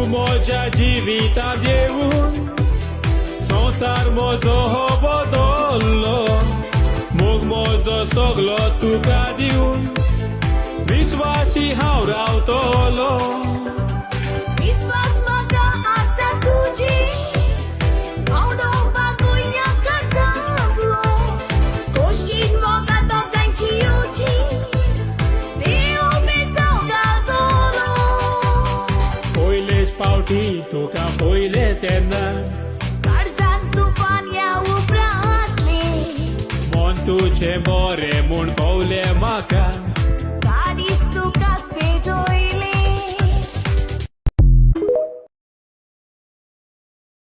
मोच्या जिवितांत येऊन संसार म्हजो हो बदललो मोग म्हजो सगलो तुका दिवन विश्वासी हांव रावतलो विश्वास म्हाका आसा तुजी हांव डोंबाकूय नाका जागलो खोशीन म्हाका दोगांयची येवची देव बेसांव घालतलो पयलेच फावटी तुका पयले तेन्ना काळजांत तुफान ह्या उपरांतले मन तुजें बरें म्हूण कळलें म्हाका